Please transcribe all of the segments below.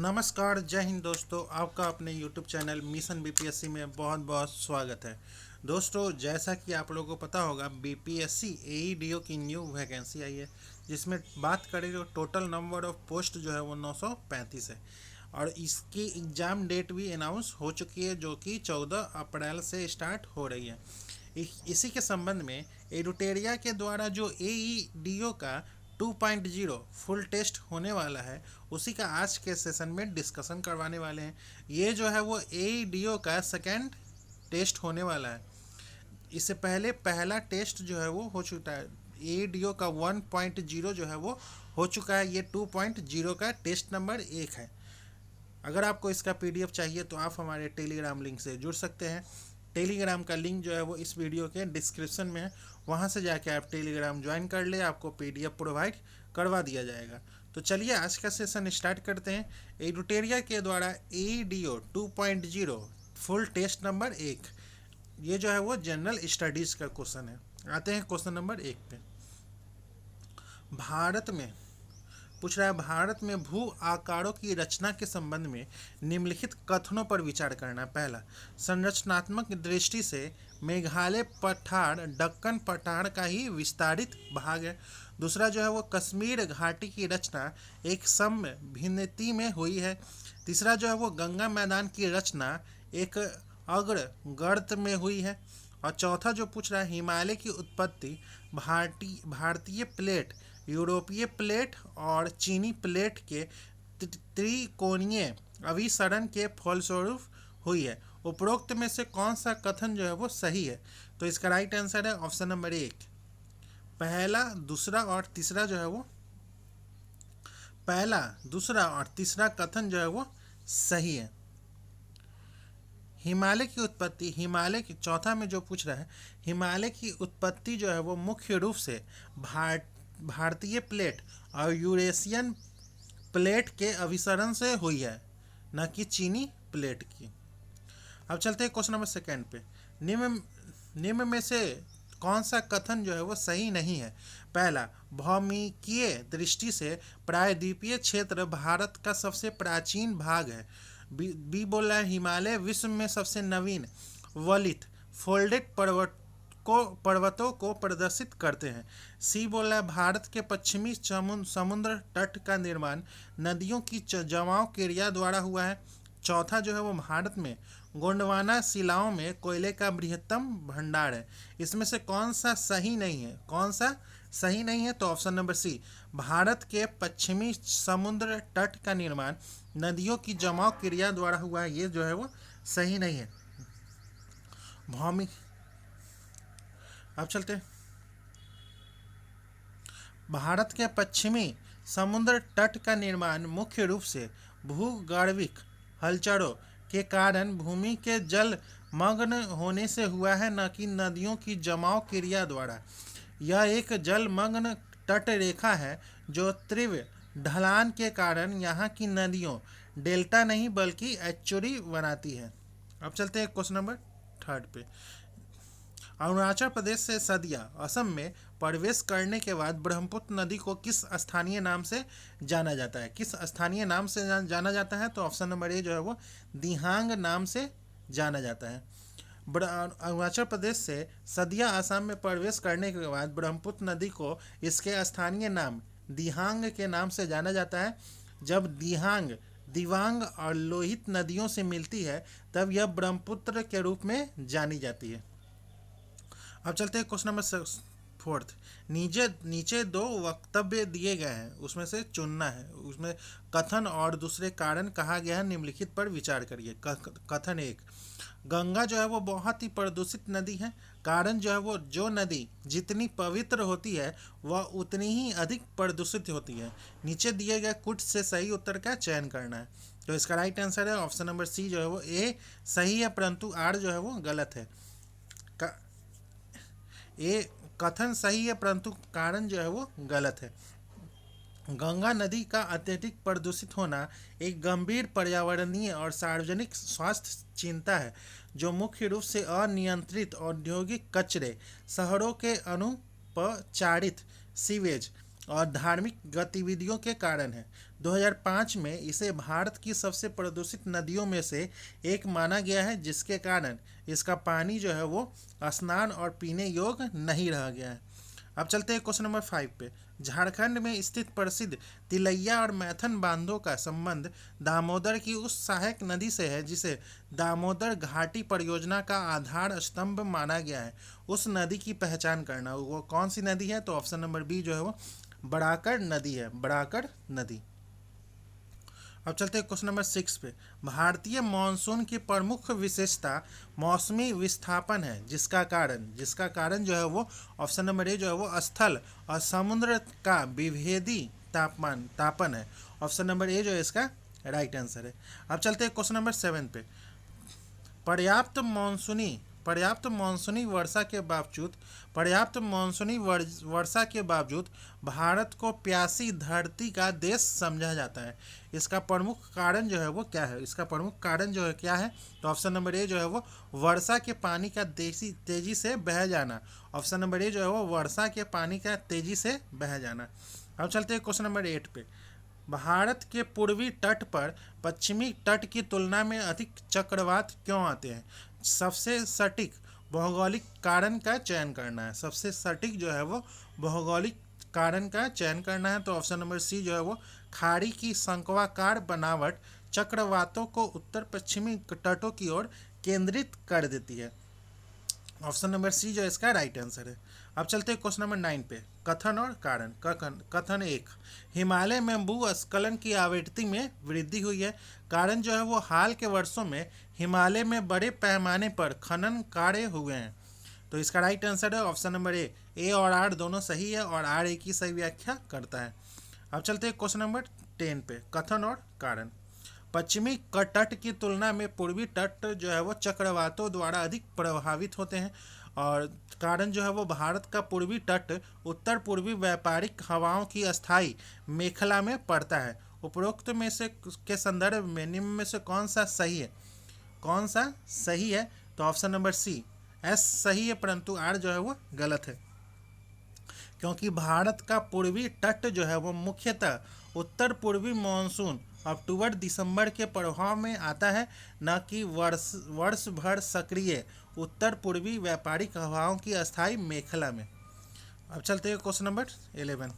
नमस्कार, जय हिंद दोस्तों। आपका अपने YouTube चैनल मिशन बीपीएससी में बहुत बहुत स्वागत है। दोस्तों, जैसा कि आप लोगों को पता होगा, बीपीएससी एईडीओ की न्यू वैकेंसी आई है, जिसमें बात करें तो टोटल नंबर ऑफ पोस्ट जो है वो 935 है और इसकी एग्ज़ाम डेट भी अनाउंस हो चुकी है, जो कि 14 अप्रैल से स्टार्ट हो रही है। इसी के संबंध में एडुटेरिया के द्वारा जो एईडीओ का 2.0 फुल टेस्ट होने वाला है, उसी का आज के सेशन में डिस्कशन करवाने वाले हैं। ये जो है वो एईडीओ का सेकेंड टेस्ट होने वाला है। इससे पहले पहला टेस्ट जो है वो हो चुका है। एईडीओ का 1.0 जो है वो हो चुका है। ये 2.0 का टेस्ट नंबर 1 है। अगर आपको इसका पीडीएफ चाहिए तो आप हमारे टेलीग्राम लिंक से जुड़ सकते हैं। टेलीग्राम का लिंक जो है वो इस वीडियो के डिस्क्रिप्शन में है, वहाँ से जाके आप टेलीग्राम ज्वाइन कर ले, आपको पीडीएफ प्रोवाइड करवा दिया जाएगा। तो चलिए आज का सेशन स्टार्ट करते हैं। एडुटेरिया के द्वारा एईडीओ 2.0 फुल टेस्ट नंबर 1, ये जो है वो जनरल स्टडीज़ का क्वेश्चन है। आते हैं क्वेश्चन नंबर 1 पे। भारत में पूछ रहा है, भारत में भू आकारों की रचना के संबंध में निम्नलिखित कथनों पर विचार करना। पहला, संरचनात्मक दृष्टि से मेघालय पठार दक्कन पठार का ही विस्तारित भाग है। दूसरा जो है वो कश्मीर घाटी की रचना एक सम भिन्नति में हुई है। तीसरा जो है वो गंगा मैदान की रचना एक अग्र गर्त में हुई है। और चौथा जो पूछ रहा है, हिमालय की उत्पत्ति भारतीय प्लेट, यूरोपीय प्लेट और चीनी प्लेट के त्रिकोणीय अभिसरण के फलस्वरूप हुई है। उपरोक्त में से कौन सा कथन जो है वो सही है? तो इसका राइट आंसर है ऑप्शन नंबर 1। पहला, दूसरा और तीसरा जो है वो पहला, दूसरा और तीसरा कथन जो है वो सही है। हिमालय की उत्पत्ति, हिमालय की चौथा में जो पूछ रहा है, हिमालय की उत्पत्ति जो है वो मुख्य रूप से भारतीय प्लेट और यूरेशियन प्लेट के अभिसरण से हुई है, न कि चीनी प्लेट की। अब चलते हैं क्वेश्चन नंबर 2 पे। निम्न में से कौन सा कथन जो है वो सही नहीं है? पहला, भौमिकीय दृष्टि से प्रायद्वीपीय क्षेत्र भारत का सबसे प्राचीन भाग है। बी बोल रहा है, हिमालय विश्व में सबसे नवीन वलित फोल्डेड पर्वतों को प्रदर्शित करते हैं। सी बोल रहा है, भारत के पश्चिमी समुद्र तट का निर्माण नदियों की जमाव क्रिया द्वारा हुआ है। चौथा जो है वो भारत में गोंडवाना शिलाओं में कोयले का बृहत्तम भंडार है। इसमें से कौन सा सही नहीं है? कौन सा सही नहीं है? तो ऑप्शन नंबर सी, भारत के पश्चिमी समुद्र तट का निर्माण नदियों की जमाव क्रिया द्वारा हुआ है, ये जो है वो सही नहीं है। भौमिक अब चलते हैं। भारत के पश्चिमी समुद्र तट का निर्माण मुख्य रूप से भूगर्भिक हलचलों के कारण भूमि के जल मग्न होने से हुआ है, न कि नदियों की जमाव क्रिया द्वारा। यह एक जलमग्न तट रेखा है जो तीव्र ढलान के कारण यहाँ की नदियों डेल्टा नहीं बल्कि एस्चुरी बनाती है। अब चलते हैं क्वेश्चन नंबर 3 पे। अरुणाचल प्रदेश से सदिया असम में प्रवेश करने के बाद ब्रह्मपुत्र नदी को किस स्थानीय नाम से जाना जाता है? किस स्थानीय नाम से जाना जाता है? तो ऑप्शन नंबर ए जो है वो दिहांग नाम से जाना जाता है। अरुणाचल प्रदेश से सदिया असम में प्रवेश करने के बाद ब्रह्मपुत्र नदी को इसके स्थानीय नाम दिहांग के नाम से जाना जाता है। जब दिहांग दिवांग और लोहित नदियों से मिलती है, तब यह ब्रह्मपुत्र के रूप में जानी जाती है। अब चलते हैं क्वेश्चन नंबर 4। नीचे 2 वक्तव्य दिए गए हैं, उसमें से चुनना है। उसमें कथन और दूसरे कारण कहा गया है, निम्नलिखित पर विचार करिए। कथन 1, गंगा जो है वो बहुत ही प्रदूषित नदी है। कारण जो है वो, जो नदी जितनी पवित्र होती है वह उतनी ही अधिक प्रदूषित होती है। नीचे दिए गए कुछ से सही उत्तर का चयन करना है। तो इसका राइट आंसर है ऑप्शन नंबर सी जो है वो ए सही है, परंतु आर जो है वो गलत है। ए कथन सही है, परंतु कारण जो है वो गलत है। गंगा नदी का अत्यधिक प्रदूषित होना एक गंभीर पर्यावरणीय और सार्वजनिक स्वास्थ्य चिंता है, जो मुख्य रूप से अनियंत्रित औद्योगिक कचरे, शहरों के अनुपचारित सीवेज और धार्मिक गतिविधियों के कारण है। 2005 में इसे भारत की सबसे प्रदूषित नदियों में से एक माना गया है, जिसके कारण इसका पानी जो है वो स्नान और पीने योग्य नहीं रह गया है। अब चलते हैं क्वेश्चन नंबर 5 पे। झारखंड में स्थित प्रसिद्ध तिलैया और मैथन बांधों का संबंध दामोदर की उस सहायक नदी से है जिसे दामोदर घाटी परियोजना का आधार स्तंभ माना गया है। उस नदी की पहचान करना, वो कौन सी नदी है? तो ऑप्शन नंबर बी जो है वो बड़ाकर नदी है, बड़ाकर नदी। अब चलते हैं क्वेश्चन नंबर 6 पे। भारतीय मानसून की प्रमुख विशेषता मौसमी विस्थापन है, जिसका कारण जो है वो ऑप्शन नंबर ए जो है वो स्थल और समुद्र का विभेदी तापन है। ऑप्शन नंबर ए जो है इसका राइट आंसर है। अब चलते हैं क्वेश्चन नंबर 7 पे। पर्याप्त मानसूनी वर्षा के बावजूद भारत को प्यासी धरती का देश समझा जाता है। इसका प्रमुख कारण जो है वो क्या है? क्या है? तो ऑप्शन नंबर ए जो है वो वर्षा के पानी का तेजी से बह जाना। ऑप्शन नंबर ए जो है वो वर्षा के पानी का तेजी से बह जाना। अब चलते हैं क्वेश्चन नंबर 8 पे। भारत के पूर्वी तट पर पश्चिमी तट की तुलना में अधिक चक्रवात क्यों आते हैं? सबसे सटीक भौगोलिक कारण का चयन करना है। सबसे सटीक जो है वो भौगोलिक कारण का चयन करना है। तो ऑप्शन नंबर सी जो है वो खाड़ी की शंक्वाकार बनावट चक्रवातों को उत्तर पश्चिमी तटों की ओर केंद्रित कर देती है। ऑप्शन नंबर सी जो है इसका राइट आंसर है। अब चलते हैं क्वेश्चन नंबर 9 पे। कथन और कारण। कथन 1, हिमालय में भूस्खलन की आवृत्ति में वृद्धि हुई है। कारण जो है वो हाल के वर्षों में हिमालय में बड़े पैमाने पर खनन कार्य हुए हैं। तो इसका राइट आंसर है ऑप्शन नंबर ए और आर दोनों सही है और आर ए की सही व्याख्या करता है। अब चलते हैं क्वेश्चन नंबर 10 पे। कथन और कारण। पश्चिमी तट की तुलना में पूर्वी तट जो है वो चक्रवातों द्वारा अधिक प्रभावित होते हैं और कारण जो है वो भारत का पूर्वी तट उत्तर पूर्वी व्यापारिक हवाओं की अस्थायी मेखला में पड़ता है। उपरोक्त में से के संदर्भ में निम्न में से कौन सा सही है? तो ऑप्शन नंबर सी एस सही है, परंतु आर जो है वो गलत है, क्योंकि भारत का पूर्वी तट जो है वो मुख्यतः उत्तर पूर्वी मानसून अक्टूबर दिसंबर के प्रभाव में आता है, न कि वर्ष भर सक्रिय उत्तर पूर्वी व्यापारिक हवाओं की अस्थायी मेखला में। अब चलते हैं क्वेश्चन नंबर 11।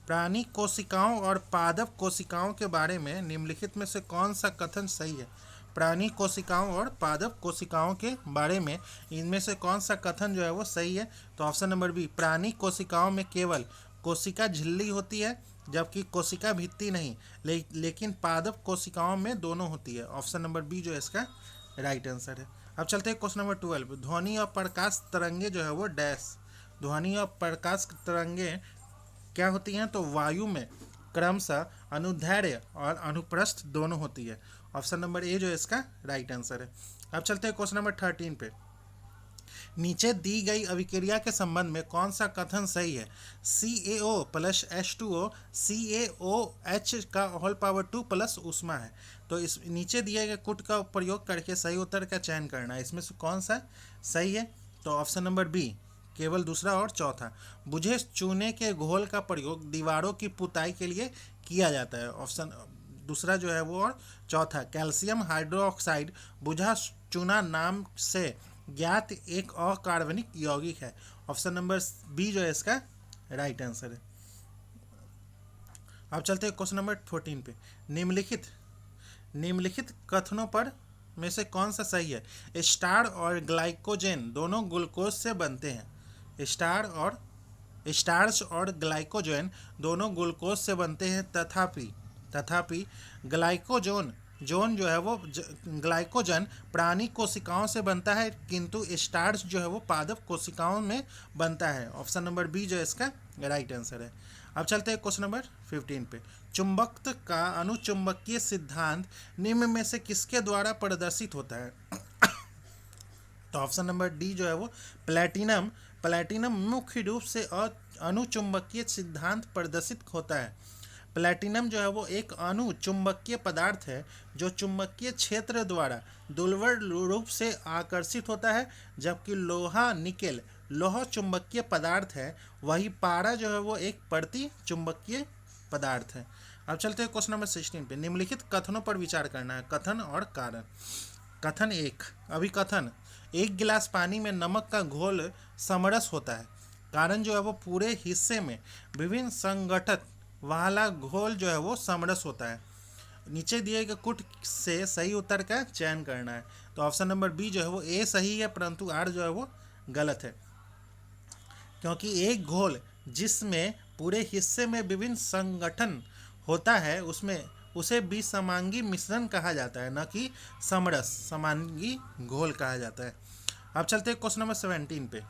प्राणी कोशिकाओं और पादप कोशिकाओं के बारे में निम्नलिखित में से कौन सा कथन सही है? प्राणी कोशिकाओं और पादप कोशिकाओं के बारे में इनमें से कौन सा कथन जो है वो सही है? तो ऑप्शन नंबर बी, प्राणी कोशिकाओं में केवल कोशिका झिल्ली होती है जबकि कोशिका भित्ति नहीं, लेकिन पादप कोशिकाओं में दोनों होती है। ऑप्शन नंबर बी जो है इसका राइट आंसर है। अब चलते हैं क्वेश्चन नंबर 12। ध्वनि और प्रकाश तरंगे जो है वो ध्वनि और प्रकाश तरंगे क्या होती हैं? तो वायु में क्रमशः अनुदैर्ध्य और अनुप्रस्थ दोनों होती है। ऑप्शन नंबर ए जो है इसका राइट आंसर है। अब चलते हैं क्वेश्चन नंबर 13 पे। नीचे दी गई अभिक्रिया के संबंध में कौन सा कथन सही है? CaO प्लस H2O CaOH का होल पावर 2 प्लस ऊष्मा है। तो इस नीचे दिए गए कूट का प्रयोग करके सही उत्तर का चयन करना है। इसमें से कौन सा सही है? तो ऑप्शन नंबर बी केवल दूसरा और चौथा। बुझे चूने के घोल का प्रयोग दीवारों की पुताई के लिए किया जाता है। ऑप्शन दूसरा जो है वो और चौथा। कैल्शियम हाइड्रोक्साइड बुझा चूना नाम से ज्ञात एक अकार्बनिक यौगिक है। ऑप्शन नंबर बी जो है इसका राइट आंसर है। अब चलते हैं क्वेश्चन नंबर 14 पे। निम्नलिखित कथनों पर में से कौन सा सही है? स्टार्च और ग्लाइकोजेन दोनों ग्लूकोज से बनते हैं। स्टार्च और ग्लाइकोजेन दोनों ग्लूकोज से बनते हैं, तथापि ग्लाइकोजन प्राणी कोशिकाओं से बनता है, किंतु स्टार्च जो है वो पादप कोशिकाओं में बनता है। ऑप्शन नंबर बी जो है इसका राइट आंसर है। अब चलते हैं क्वेश्चन नंबर 15 पे। चुंबकत्व का अनुचुंबकीय सिद्धांत निम्न में से किसके द्वारा प्रदर्शित होता है? तो ऑप्शन नंबर डी जो है वो प्लैटिनम मुख्य रूप से अनुचुंबकीय सिद्धांत प्रदर्शित होता है। प्लैटिनम जो है वो एक अनुचुंबकीय पदार्थ है जो चुंबकीय क्षेत्र द्वारा दुर्बल रूप से आकर्षित होता है, जबकि लोहा निकेल लौह चुंबकीय पदार्थ है, वही पारा जो है वो एक प्रति चुंबकीय पदार्थ है। अब चलते हैं क्वेश्चन नंबर 16 पे। निम्नलिखित कथनों पर विचार करना है, कथन और कारण। कथन एक, अभिकथन। एक गिलास पानी में नमक का घोल समरस होता है। कारण जो है वो पूरे हिस्से में विभिन्न संगठित वाला घोल जो है वो समरस होता है। नीचे दिए गए कुट से सही उत्तर का चयन करना है। तो ऑप्शन नंबर बी जो है वो ए सही है, परंतु आर जो है वो गलत है, क्योंकि एक घोल जिसमें पूरे हिस्से में विभिन्न संगठन होता है उसमें उसे विसमांगी मिश्रण कहा जाता है, न कि समरस समांगी घोल कहा जाता है। अब चलते हैं क्वेश्चन नंबर 17 पे।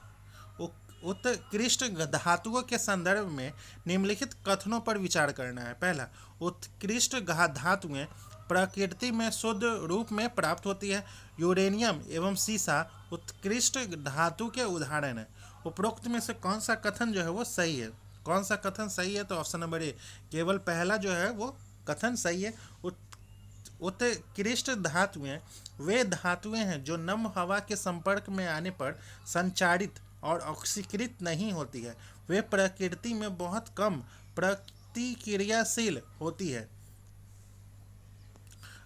उत्कृष्ट धातुओं के संदर्भ में निम्नलिखित कथनों पर विचार करना है। पहला, उत्कृष्ट धातुएं प्रकृति में शुद्ध रूप में प्राप्त होती है। यूरेनियम एवं सीसा उत्कृष्ट धातु के उदाहरण है। उपरोक्त में से कौन सा कथन जो है वो सही है? कौन सा कथन सही है? तो ऑप्शन नंबर ए, केवल पहला जो है वो कथन सही है। उत्कृष्ट धातुएं वे धातुएं हैं जो नम हवा के संपर्क में आने पर संचारित और ऑक्सीकृत नहीं होती है। वे प्रकृति में बहुत कम प्रतिक्रियाशील होती है।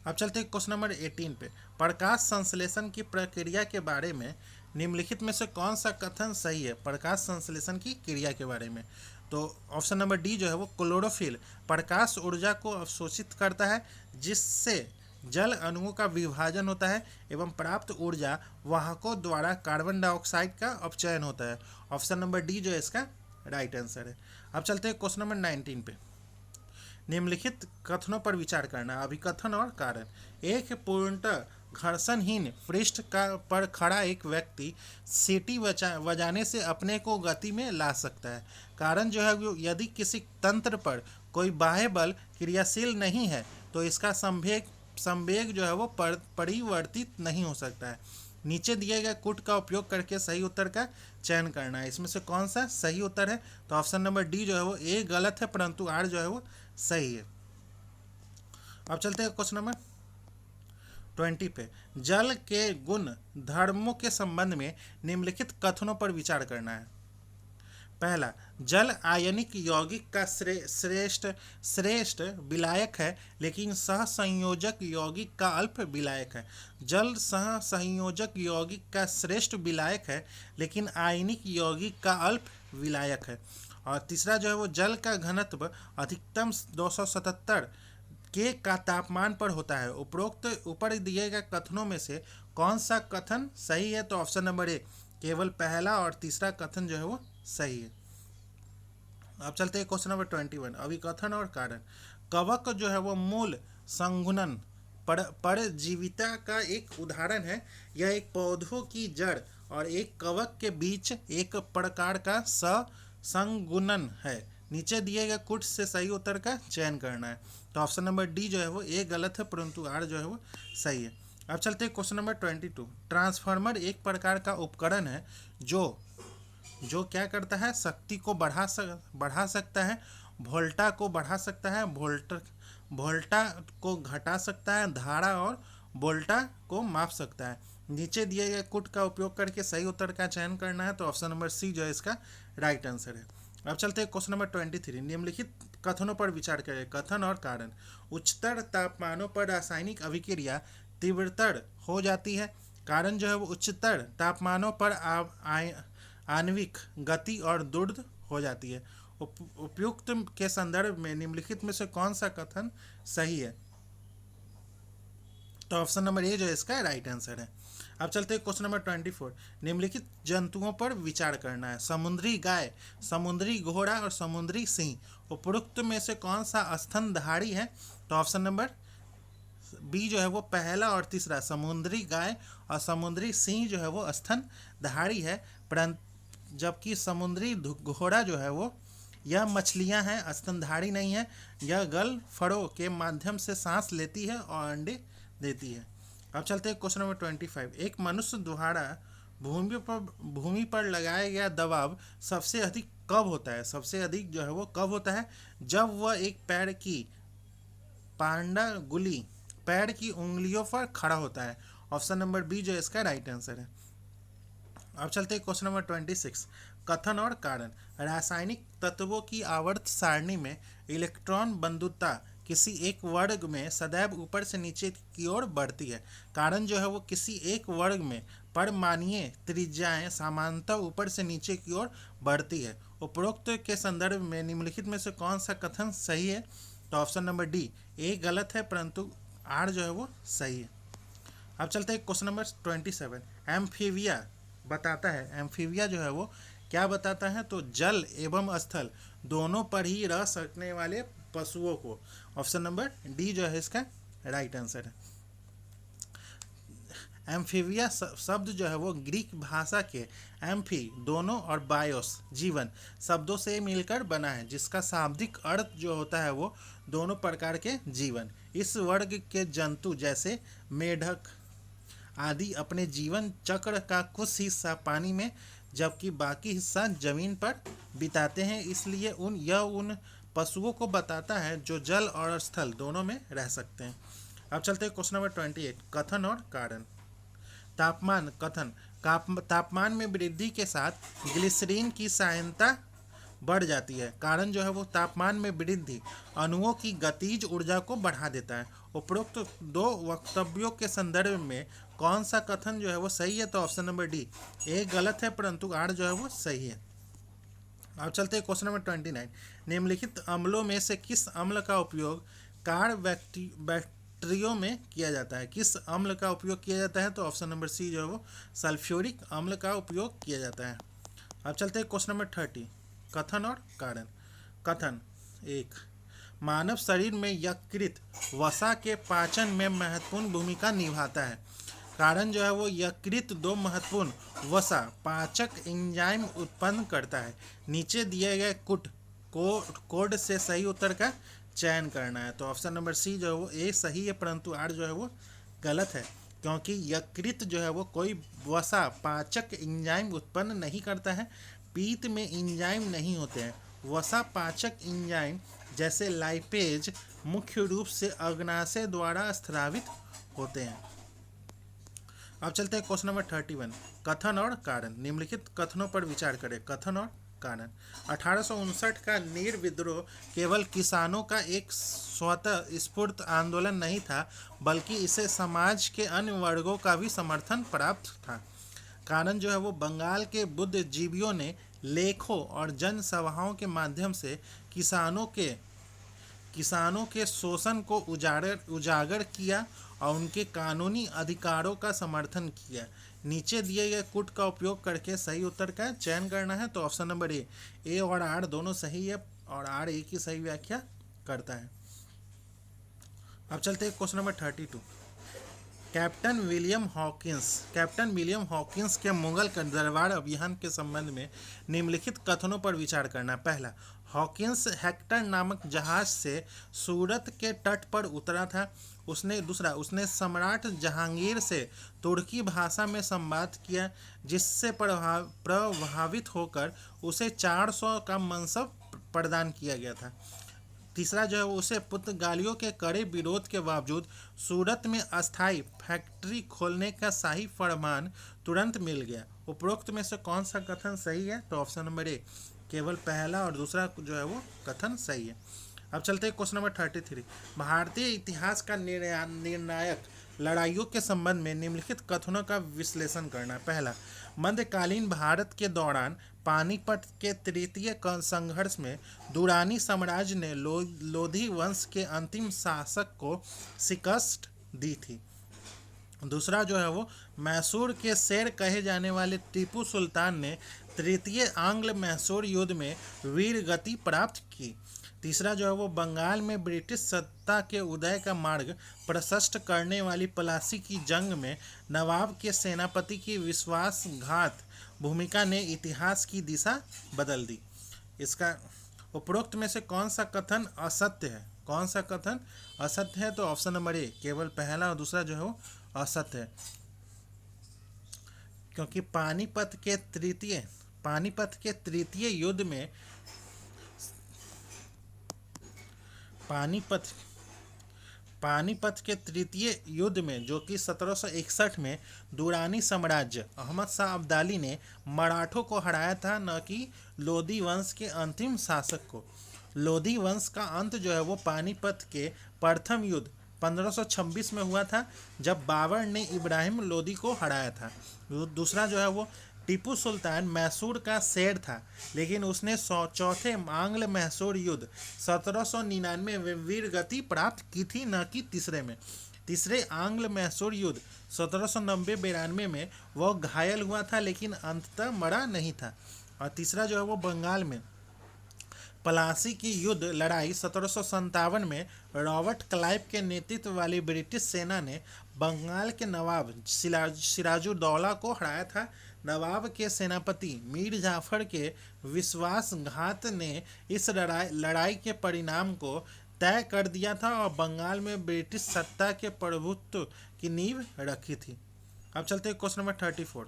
अब चलते हैं क्वेश्चन नंबर 18 पे। प्रकाश संश्लेषण की प्रक्रिया के बारे में निम्नलिखित में से कौन सा कथन सही है? प्रकाश संश्लेषण की क्रिया के बारे में तो ऑप्शन नंबर डी जो है वो क्लोरोफिल प्रकाश ऊर्जा को अवशोषित करता है, जिससे जल अणुओं का विभाजन होता है एवं प्राप्त ऊर्जा वाहकों द्वारा कार्बन डाइऑक्साइड का अपचयन होता है। ऑप्शन नंबर डी जो है इसका राइट आंसर है। अब चलते हैं क्वेश्चन नंबर 19 पे। निम्नलिखित कथनों पर विचार करना, अभिकथन और कारण। एक पूर्णतः घर्षणहीन पृष्ठ पर खड़ा एक व्यक्ति सीटी बजाने से अपने को गति में ला सकता है। कारण जो है वो यदि किसी तंत्र पर कोई बाह्य बल क्रियाशील नहीं है तो इसका संवेग जो है वो परिवर्तित नहीं हो सकता है। नीचे दिए गए कूट का उपयोग करके सही उत्तर का चयन करना है। इसमें से कौन सा सही उत्तर है? तो ऑप्शन नंबर डी जो है वो ए गलत है, परंतु आर जो है वो सही है। अब चलते हैं क्वेश्चन नंबर 20 पे। जल के गुण धर्मों के संबंध में निम्नलिखित कथनों पर विचार करना है। पहला, जल आयनिक यौगिक का श्रेष्ठ विलायक है, लेकिन सहसंयोजक यौगिक का अल्प विलायक है। जल सहसंयोजक यौगिक का श्रेष्ठ विलायक है, लेकिन आयनिक यौगिक का अल्प विलायक है। और तीसरा जो है वो जल का घनत्व अधिकतम 277 के का तापमान पर होता है। उपरोक्त ऊपर दिए गए कथनों में से कौन सा कथन सही है? तो ऑप्शन नंबर ए, केवल पहला और तीसरा कथन जो है वो सही है। अब चलते हैं क्वेश्चन नंबर 21, अभिकथन और कारण। कवक जो है वो मूल संघुनन परजीविता का एक उदाहरण है। यह एक पौधों की जड़ और एक कवक के बीच एक प्रकार का संगुणन है। नीचे दिए गए कुछ से सही उत्तर का चयन करना है। तो ऑप्शन नंबर डी जो है वो ए गलत है, परंतु आर जो है वो सही है। अब चलते हैं क्वेश्चन नंबर 22। ट्रांसफार्मर एक प्रकार का उपकरण है जो क्या करता है? शक्ति को बढ़ा सकता है, वोल्टा को बढ़ा सकता है, वोल्टा को घटा सकता है, धारा और वोल्टा को माप सकता है। नीचे दिए गए कुट का उपयोग करके सही उत्तर का चयन करना है। तो ऑप्शन नंबर सी जो है इसका राइट आंसर है। अब चलते हैं क्वेश्चन नंबर 23। निम्नलिखित कथनों पर विचार करें, कथन और कारण। उच्चतर तापमानों पर रासायनिक अभिक्रिया तीव्रतर हो जाती है। कारण जो है वो उच्चतर तापमानों पर आणविक गति और द्रुत हो जाती है। उपयुक्त के संदर्भ में निम्नलिखित में से कौन सा कथन सही है? तो ऑप्शन नंबर ए जो है इसका राइट आंसर है। अब चलते हैं क्वेश्चन नंबर 24। निम्नलिखित जंतुओं पर विचार करना है। समुद्री गाय, समुद्री घोड़ा और समुद्री सिंह उपरोक्त में से कौन सा स्तनधारी है? तो ऑप्शन नंबर बी जो है वो पहला और तीसरा, समुद्री गाय और समुद्री सिंह जो है वो स्तनधारी है, जबकि समुद्री घोड़ा जो है वो यह मछलियां हैं, स्तनधारी नहीं है। यह गल फड़ों के माध्यम से सांस लेती है और अंडे देती है। अब चलते हैं क्वेश्चन नंबर 25। एक मनुष्य द्वारा भूमि पर लगाया गया दबाव सबसे अधिक कब होता है? सबसे अधिक जो है वो कब होता है? जब वह एक पैर की पांडांगुली पैर की उंगलियों पर खड़ा होता है। ऑप्शन नंबर बी जो है इसका राइट आंसर है। अब चलते हैं क्वेश्चन नंबर 26। कथन और कारण। रासायनिक तत्वों की आवर्त सारणी में इलेक्ट्रॉन बंधुता किसी एक वर्ग में सदैव ऊपर से नीचे की ओर बढ़ती है। कारण जो है वो किसी एक वर्ग में परमाणुीय त्रिज्याएं समानतः ऊपर से नीचे की ओर बढ़ती है। उपरोक्त के संदर्भ में निम्नलिखित में से कौन सा कथन सही है? तो ऑप्शन नंबर डी ए गलत है, परंतु आर जो है वो सही है। अब चलते हैं क्वेश्चन नंबर 27। एम्फीबिया बताता है, एम्फीबिया जो है वो क्या बताता है? तो जल एवं स्थल दोनों पर ही रह सकने वाले पशुओं को। ऑप्शन नंबर डी जो है इसका राइट आंसर है। एम्फीबिया शब्द जो है वो ग्रीक भाषा के एम्फी दोनों और बायोस जीवन शब्दों से मिलकर बना है, जिसका शाब्दिक अर्थ जो होता है वो दोनों प्रकार के जीवन। इस वर्ग के जंतु जैसे मेढक आदि अपने जीवन चक्र का कुछ हिस्सा पानी में जबकि बाकी हिस्सा जमीन पर बिताते हैं, इसलिए उन पशुओं को बताता है जो जल और स्थल दोनों में रह सकते हैं। अब चलते हैं क्वेश्चन नंबर 28। कथन और कारण। तापमान कथन। तापमान में वृद्धि के साथ ग्लिसरीन की सांद्रता बढ़ जाती है। कारण जो है वो तापमान में वृद्धि अणुओं की गतिज ऊर्जा को बढ़ा देता है। उपरोक्त दो वक्तव्यों के संदर्भ में कौन सा कथन जो है वो सही है? तो ऑप्शन नंबर डी ए गलत है, परंतु आर जो है वो सही है। अब चलते हैं क्वेश्चन नंबर 29। निम्नलिखित अम्लों में से किस अम्ल का उपयोग कार बैक्टीरियो में किया जाता है? किस अम्ल का उपयोग किया जाता है? तो ऑप्शन नंबर सी जो है वो सल्फ्यूरिक अम्ल का उपयोग किया जाता है। अब चलते हैं क्वेश्चन नंबर 30। कथन और कारण। कथन 1। मानव शरीर में यकृत वसा के पाचन में महत्वपूर्ण भूमिका निभाता है। कारण जो है वो यकृत दो महत्वपूर्ण वसा पाचक एंजाइम उत्पन्न करता है। नीचे दिए गए कोड से सही उत्तर का चयन करना है। तो ऑप्शन नंबर सी जो है वो ए सही है, परंतु आर जो है वो गलत है, क्योंकि यकृत जो है वो कोई वसा पाचक एंजाइम उत्पन्न नहीं करता है। पीत में एंजाइम नहीं होते हैं। वसा पाचक एंजाइम जैसे लाइपेज मुख्य रूप से अग्नाशय द्वारा स्रावित होते हैं। अब चलते हैं क्वेश्चन नंबर 31। कथन और कारण। निम्नलिखित कथनों पर विचार करें। कथन और कारण। 1859 का नीर विद्रोह केवल किसानों का एक स्वतः स्फूर्त आंदोलन नहीं था, बल्कि इसे समाज के अन्य वर्गों का भी समर्थन प्राप्त था। कारण जो है वो बंगाल के बुद्धिजीवियों ने लेखों और जनसभाओं के माध्यम से किसानों के शोषण को उजागर किया और उनके कानूनी अधिकारों का समर्थन किया। नीचे दिए गए कूट का उपयोग करके सही उत्तर का चयन करना है। तो ऑप्शन नंबर ए और आर दोनों सही है और आर ए की सही व्याख्या करता है। अब चलते हैं question number 32। Captain William Hawkins के मुगल दरबार अभियान के संबंध में निम्नलिखित कथनों पर विचार करना। पहला, हॉकिंस हेक्टर नामक जहाज से सूरत के तट पर उतरा था। उसने सम्राट जहांगीर से तुर्की भाषा में संवाद किया, जिससे प्रभावित होकर उसे 400 का मनसब प्रदान किया गया था। तीसरा जो है उसे पुर्तगालियों के कड़े विरोध के बावजूद सूरत में अस्थायी फैक्ट्री खोलने का शाही फरमान तुरंत मिल गया। उपरोक्त में से कौन सा कथन सही है? तो ऑप्शन नंबर ए केवल पहला और दूसरा जो है वो कथन सही है। अब चलते हैं क्वेश्चन नंबर 33। भारतीय इतिहास का निर्णायक लड़ाइयों के संबंध में निम्नलिखित कथनों का विश्लेषण करना। पहला, मध्यकालीन भारत के दौरान पानीपत के तृतीय संघर्ष में दुरानी साम्राज्य ने लोधी वंश के अंतिम शासक को शिकस्त दी थी। दूसरा जो है वो मैसूर के शेर कहे जाने वाले टीपू सुल्तान ने तृतीय आंग्ल मैसूर युद्ध में वीर गति प्राप्त की। तीसरा जो है वो बंगाल में ब्रिटिश सत्ता के उदय का मार्ग प्रशस्त करने वाली प्लासी की जंग में नवाब के सेनापति की विश्वासघात भूमिका ने इतिहास की दिशा बदल दी। इसका उपरोक्त में से कौन सा कथन असत्य है? कौन सा कथन असत्य है? तो ऑप्शन नंबर ए केवल पहला और दूसरा जो है वो असत्य है, क्योंकि पानीपत के तृतीय युद्ध में पानीपत के तृतीय युद्ध में, जो कि 1761 में दुरानी साम्राज्य अहमद शाह अब्दाली ने मराठों को हराया था, न कि लोधी वंश के अंतिम शासक को। लोधी वंश का अंत जो है वो पानीपत के प्रथम युद्ध 1526 में हुआ था, जब बाबर ने इब्राहिम लोदी को हराया था। दूसरा जो है वो टीपू सुल्तान मैसूर का शेर था, लेकिन उसने चौथे आंग्ल मैसूर युद्ध 1799 में वीर गति प्राप्त की थी, न कि तीसरे में। तीसरे आंग्ल मैसूर युद्ध 1790-92 में वह घायल हुआ था, लेकिन अंततः मरा नहीं था। और तीसरा जो है वो बंगाल में पलासी की युद्ध लड़ाई 1757 में रॉबर्ट क्लाइव के नेतृत्व वाली ब्रिटिश सेना ने बंगाल के नवाब सिराजुद्दौला को हराया था। नवाब के सेनापति मीर जाफर के विश्वासघात ने इस लड़ाई के परिणाम को तय कर दिया था और बंगाल में ब्रिटिश सत्ता के प्रभुत्व की नींव रखी थी। अब चलते हैं क्वेश्चन नंबर 34।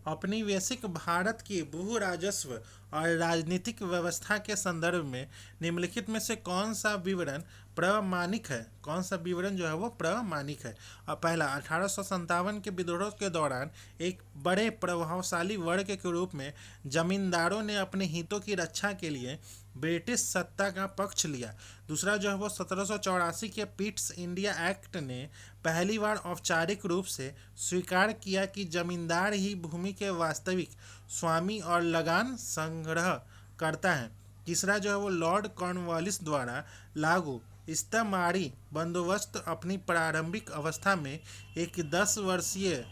औपनिवेशिक भारत की भू राजस्व और राजनीतिक व्यवस्था के संदर्भ में निम्नलिखित में से कौन सा विवरण प्रामाणिक है? कौन सा विवरण जो है वो प्रामाणिक है? और पहला, 1857 के विद्रोह के दौरान एक बड़े प्रभावशाली वर्ग के रूप में जमींदारों ने अपने हितों की रक्षा के लिए ब्रिटिश सत्ता का पक्ष लिया। दूसरा जो है वो 1784 के पिट्स इंडिया एक्ट ने पहली बार औपचारिक रूप से स्वीकार किया कि जमींदार ही भूमि के वास्तविक स्वामी और लगान संग्रह करता है। तीसरा जो है वो लॉर्ड कॉर्नवालिस द्वारा लागू इस्तेमारी बंदोबस्त अपनी प्रारंभिक अवस्था में एक 10 वर्षीय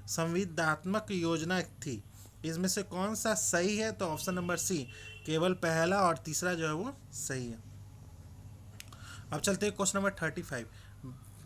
संविदात्मक योजना थी। इसमें से कौन सा सही है? तो ऑप्शन नंबर सी, केवल पहला और तीसरा जो है वो सही है। अब चलते हैं क्वेश्चन नंबर 35।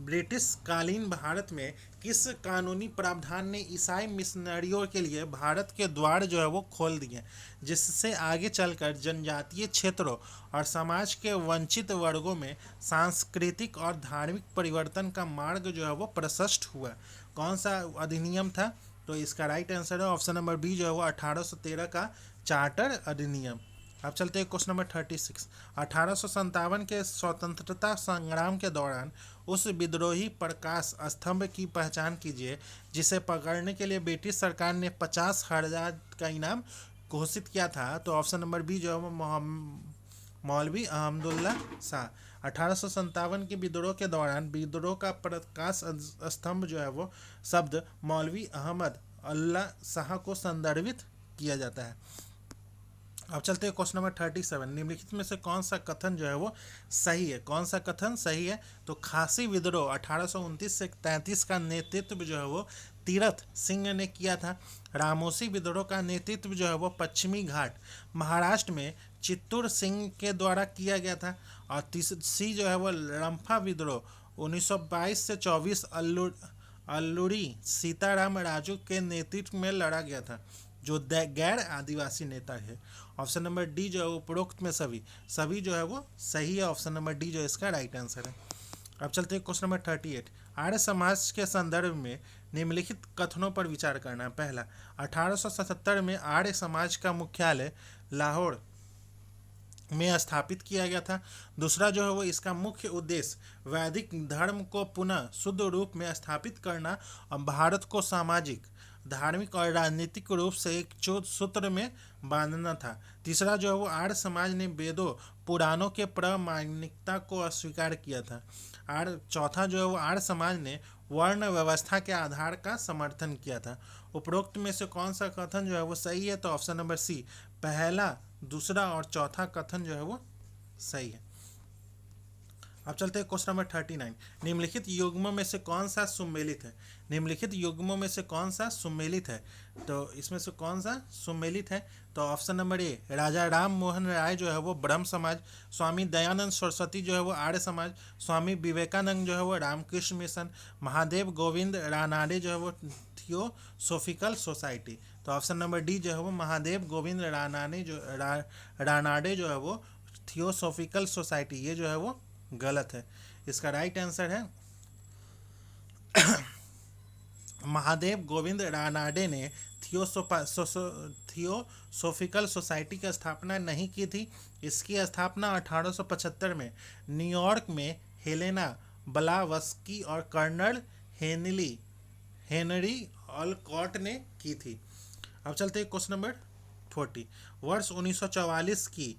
ब्रिटिश कालीन भारत में किस कानूनी प्रावधान ने ईसाई मिशनरियों के लिए भारत के द्वार जो है वो खोल दिए, जिससे आगे चलकर जनजातीय क्षेत्रों और समाज के वंचित वर्गों में सांस्कृतिक और धार्मिक परिवर्तन का मार्ग जो है वो प्रशस्त हुआ? कौन सा अधिनियम था? तो इसका राइट आंसर है ऑप्शन नंबर बी, जो है वो 1813 का चार्टर अधिनियम। अब चलते हैं क्वेश्चन नंबर 36। 1857 के स्वतंत्रता संग्राम के दौरान उस विद्रोही प्रकाश स्तंभ की पहचान कीजिए जिसे पकड़ने के लिए ब्रिटिश सरकार ने 50,000 का इनाम घोषित किया था। तो ऑप्शन नंबर बी जो है मौलवी अहमदुल्ला शाह। 1857 के विद्रोह के दौरान विद्रोह का प्रकाश स्तंभ जो है वो शब्द मौलवी अहमद अल्लाह शाह को संदर्भित किया जाता है। अब चलते हैं क्वेश्चन नंबर 37। निम्नलिखित में से कौन सा कथन जो है वो सही है? कौन सा कथन सही है? तो खासी विद्रोह 1829 से 33 का नेतृत्व जो है वो तीरथ सिंह ने किया था। रामोसी विद्रोह का नेतृत्व जो है वो पश्चिमी घाट महाराष्ट्र में चित्तूर सिंह के द्वारा किया गया था। और सी जो है वो रंफा विद्रोह 1922 से 24 अल्लूरी सीताराम राजू के नेतृत्व में लड़ा गया था, जो गैर आदिवासी नेता है। ऑप्शन नंबर डी जो है उपरोक्त में सभी जो है वो सही है। ऑप्शन नंबर डी जो है इसका राइट आंसर है। अब चलते हैं क्वेश्चन नंबर 38। आर्य समाज के संदर्भ में निम्नलिखित कथनों पर विचार करना। पहला, 1877 में आर्य समाज का मुख्यालय लाहौर में स्थापित किया गया था। दूसरा जो है वो इसका मुख्य उद्देश्य वैदिक धर्म को पुनः शुद्ध रूप में स्थापित करना और भारत को सामाजिक, धार्मिक और राजनीतिक रूप से एक सूत्र में बांधना था। तीसरा जो है वो आर्य समाज ने वेदों पुराणों के प्रामाणिकता को अस्वीकार किया था। चौथा जो है वो आर्य समाज ने वर्ण व्यवस्था के आधार का समर्थन किया था। उपरोक्त में से कौन सा कथन जो है वो सही है? तो ऑप्शन नंबर सी, पहला, दूसरा और चौथा कथन जो है वो सही है। अब चलते हैं क्वेश्चन नंबर 39। निम्नलिखित युग्मों में से कौन सा सुमेलित है? निम्नलिखित युग्मों में से कौन सा सुमेलित है? तो इसमें से कौन सा सुमेलित है? तो ऑप्शन नंबर ए, राजा राम मोहन राय जो है वो ब्रह्म समाज, स्वामी दयानंद सरस्वती जो है वो आर्य समाज, स्वामी विवेकानंद जो है वो रामकृष्ण मिशन, महादेव गोविंद रानाडे जो है वो थियोसोफिकल सोसाइटी। तो ऑप्शन नंबर डी जो है वो महादेव गोविंद रानाडे जो है वो थियोसोफिकल सोसाइटी, ये जो है वो गलत है। इसका राइट आंसर है महादेव गोविंद रानाडे ने थियोसोफिकल सोसाइटी की स्थापना नहीं की थी। इसकी स्थापना 1875 में न्यूयॉर्क में हेलेना ब्लावस्की और कर्नल हेनरी ऑलकॉट ने की थी। अब चलते हैं क्वेश्चन नंबर 40। वर्ष 1944 की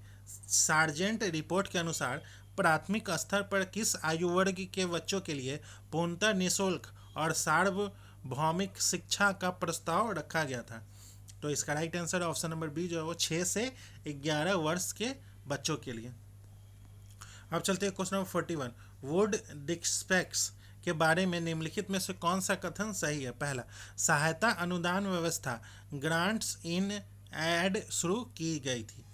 सार्जेंट रिपोर्ट के अनुसार प्राथमिक स्तर पर किस आयु वर्ग के बच्चों के लिए पूर्णतः निःशुल्क और सार्वभौमिक शिक्षा का प्रस्ताव रखा गया था? तो इसका right answer option number B जो है वो 6 से 11 वर्ष के बच्चों के लिए। अब चलते हैं क्वेश्चन नंबर 41। वुड डिस्पेक्स के बारे में निम्नलिखित में से कौन सा कथन सही है? पहला, सहायता अनुदान व्यवस्था ग्रांट्स इन एड शुरू की गई थी।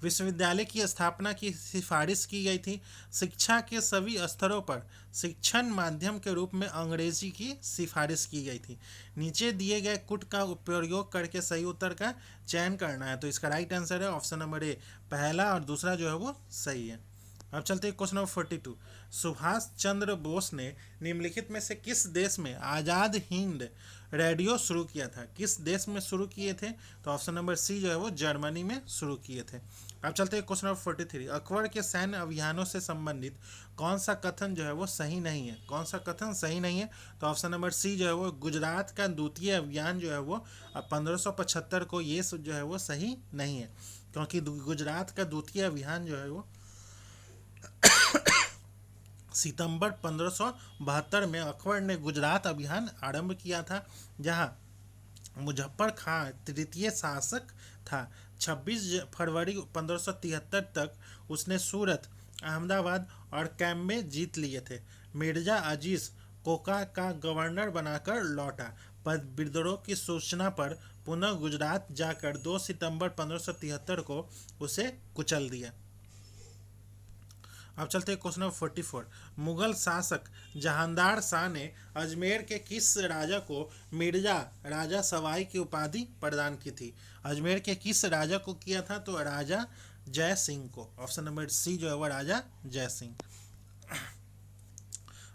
विश्वविद्यालय की स्थापना की सिफारिश की गई थी। शिक्षा के सभी स्तरों पर शिक्षण माध्यम के रूप में अंग्रेजी की सिफारिश की गई थी। नीचे दिए गए कुट का प्रयोग करके सही उत्तर का चयन करना है। तो इसका राइट आंसर है ऑप्शन नंबर ए, पहला और दूसरा जो है वो सही है। अब चलते हैं क्वेश्चन नंबर 42। सुभाष चंद्र बोस ने निम्नलिखित में से किस देश में आज़ाद हिंद रेडियो शुरू किया था? किस देश में शुरू किए थे? तो ऑप्शन नंबर सी जो है वो जर्मनी में शुरू किए थे। अब चलते हैं क्वेश्चन नंबर 43। अकबर के सैन्य अभियानों से संबंधित कौन सा कथन जो है वो सही नहीं है? कौन सा कथन सही नहीं है? तो ऑप्शन नंबर सी जो है वो गुजरात का द्वितीय अभियान जो है वो 1575 को, ये जो है वो सही नहीं है, क्योंकि गुजरात का द्वितीय अभियान जो है वो सितंबर 1572 में अकबर ने गुजरात अभियान आरंभ किया था, जहां मुजफ्फर खां तृतीय शासक था। 26 फरवरी 1573 तक उसने सूरत, अहमदाबाद और कैम्बे जीत लिए थे। मिर्जा अजीज कोका का गवर्नर बनाकर लौटा, पर विद्रोह की सूचना पर पुनः गुजरात जाकर 2 सितंबर 1573 को उसे कुचल दिया। अब चलते हैं क्वेश्चन नंबर 44। मुगल शासक जहांदार शाह ने अजमेर के किस राजा को मिर्जा राजा सवाई की उपाधि प्रदान की थी? अजमेर के किस राजा को किया था? तो राजा जय सिंह को। ऑप्शन नंबर सी जो है वह राजा जय सिंह।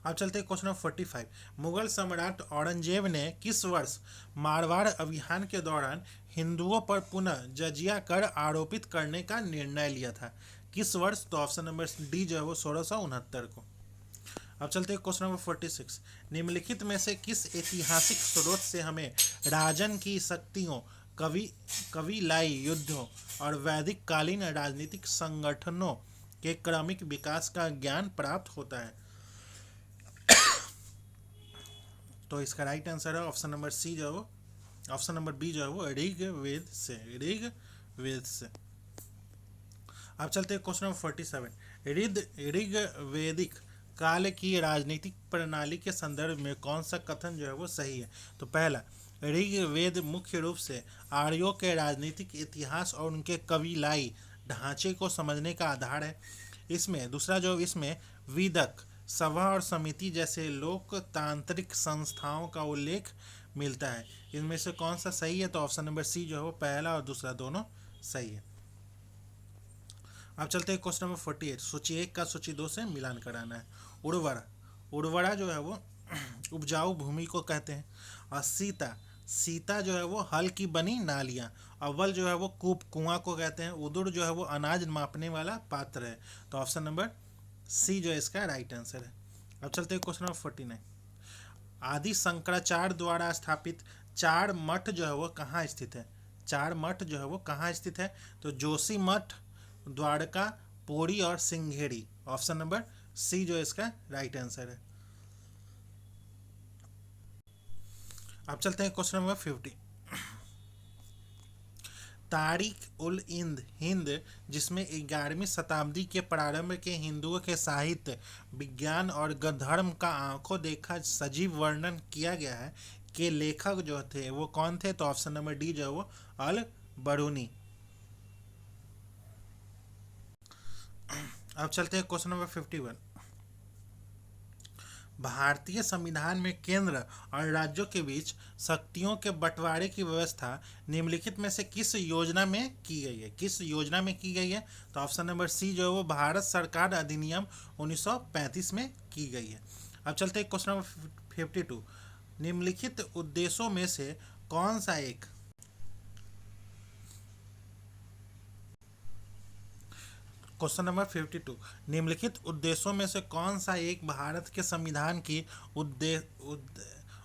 अब चलते हैं क्वेश्चन नंबर 45। मुगल सम्राट औरंगजेब ने किस वर्ष मारवाड़ अभियान के दौरान हिंदुओं पर पुनः जजिया कर आरोपित करने का निर्णय लिया था? किस वर्ष? तो ऑप्शन नंबर डी जो है वो 1669 को। अब चलते हैं क्वेश्चन नंबर 46। निम्नलिखित में से किस ऐतिहासिक स्रोत से हमें राजन की शक्तियों, कबीलाई युद्धों और वैदिक कालीन राजनीतिक संगठनों के क्रमिक विकास का ज्ञान प्राप्त होता है? तो इसका राइट आंसर है ऑप्शन नंबर सी जो है, ऑप्शन नंबर बी जो है वो ऋग्वेद से। अब चलते हैं क्वेश्चन नंबर 47। ऋग्वेदिक काल की राजनीतिक प्रणाली के संदर्भ में कौन सा कथन जो है वो सही है? तो पहला, ऋग्वेद मुख्य रूप से आर्यों के राजनीतिक इतिहास और उनके कबीलाई ढांचे को समझने का आधार है। इसमें वेदक सभा और समिति जैसे लोकतांत्रिक संस्थाओं का उल्लेख मिलता है। इनमें से कौन सा सही है? तो ऑप्शन नंबर सी जो है वो पहला और दूसरा दोनों सही है। अब चलते हैं क्वेश्चन नंबर 48। सूची 1 का सूची 2 से मिलान कराना है। उर्वरा जो है वो उपजाऊ भूमि को कहते हैं। और सीता जो है वो हल की बनी नालियाँ। अव्वल जो है वो कुआं को कहते हैं। उदुर जो है वो अनाज मापने वाला पात्र है। तो ऑप्शन नंबर सी जो है इसका राइट आंसर है। अब चलते हैं क्वेश्चन नंबर 49। आदि शंकराचार्य द्वारा स्थापित 4 मठ जो है वो कहाँ स्थित है? 4 मठ जो है वो कहाँ स्थित है? तो जोशी मठ, द्वारका, पौड़ी और सिंघेड़ी। ऑप्शन नंबर सी जो है इसका राइट आंसर है। अब चलते हैं क्वेश्चन नंबर 50। तारीख उल हिंद, जिसमें 11वीं शताब्दी के प्रारंभ के हिंदुओं के साहित्य, विज्ञान और धर्म का आंखों देखा सजीव वर्णन किया गया है, के लेखक जो थे वो कौन थे? तो ऑप्शन नंबर डी जो है वो अल बरूनी। अब चलते हैं क्वेश्चन नंबर 51। भारतीय संविधान में केंद्र और राज्यों के बीच शक्तियों के बंटवारे की व्यवस्था निम्नलिखित में से किस योजना में की गई है? किस योजना में की गई है? तो ऑप्शन नंबर सी जो है वो भारत सरकार अधिनियम 1935 में की गई है। अब चलते हैं क्वेश्चन नंबर 52। निम्नलिखित उद्देश्यों में से कौन सा एक क्वेश्चन नंबर 52, निम्नलिखित उद्देश्यों में से कौन सा एक भारत के संविधान की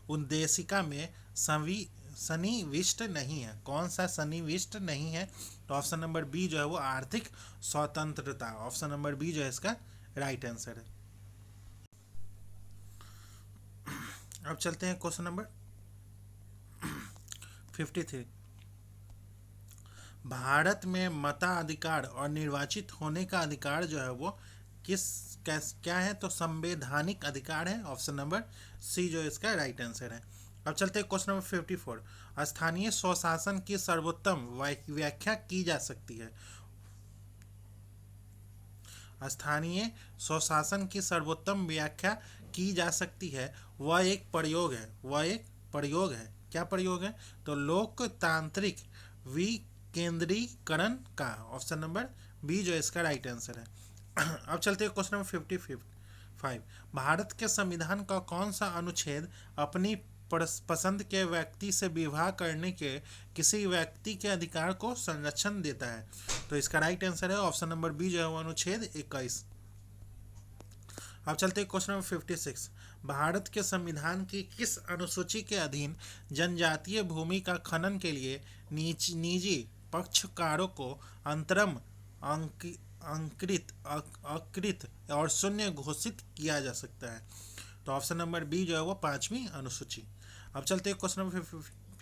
उद्देशिका में सन्निविष्ट नहीं है? कौन सा सन्निविष्ट नहीं है? तो ऑप्शन नंबर बी जो है वो आर्थिक स्वतंत्रता, ऑप्शन नंबर बी जो है इसका राइट आंसर है। अब चलते हैं क्वेश्चन नंबर 53, भारत में मताधिकार और निर्वाचित होने का अधिकार जो है वो क्या है? तो संवैधानिक अधिकार है, ऑप्शन नंबर सी जो इसका राइट आंसर है। अब चलते हैं क्वेश्चन नंबर 54, स्थानीय स्वशासन की सर्वोत्तम व्याख्या की जा सकती है? स्थानीय स्वशासन की सर्वोत्तम व्याख्या की जा सकती है, वह एक प्रयोग है, क्या प्रयोग है? तो लोकतांत्रिक विकेंद्रीकरण का, ऑप्शन नंबर बी जो इसका राइट आंसर है। अब चलते हैं क्वेश्चन नंबर 55, भारत के संविधान का कौन सा अनुच्छेद अपनी पसंद के व्यक्ति से विवाह करने के किसी व्यक्ति के अधिकार को संरक्षण देता है? तो इसका राइट आंसर है ऑप्शन नंबर बी जो है वो अनुच्छेद 21। अब चलते हैं क्वेश्चन नंबर 56, भारत के संविधान की किस अनुसूची के अधीन जनजातीय भूमि का खनन के लिए निजी पक्षकारों को अंतरम अकृत और शून्य घोषित किया जा सकता है? तो ऑप्शन नंबर बी जो है वो 5वीं अनुसूची। अब चलते हैं क्वेश्चन नंबर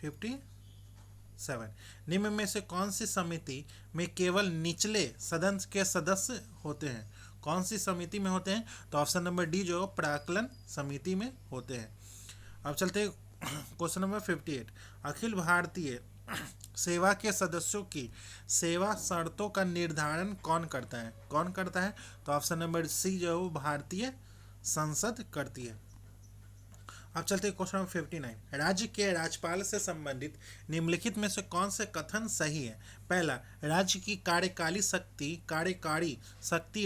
57, निम्न में से कौन सी समिति में केवल निचले सदन के सदस्य होते हैं? कौन सी समिति में होते हैं? तो ऑप्शन नंबर डी जो प्राक्कलन समिति में होते हैं। अब चलते हैं क्वेश्चन नंबर 58, अखिल भारतीय सेवा के सदस्यों की सेवा शर्तों का निर्धारण कौन करता है? तो ऑप्शन नंबर सी जो है वो भारतीय संसद करती है। अब चलते हैं क्वेश्चन नंबर 59, राज्य के राज्यपाल से संबंधित निम्नलिखित में से कौन से कथन सही है? पहला, राज्य की कार्यकारी शक्ति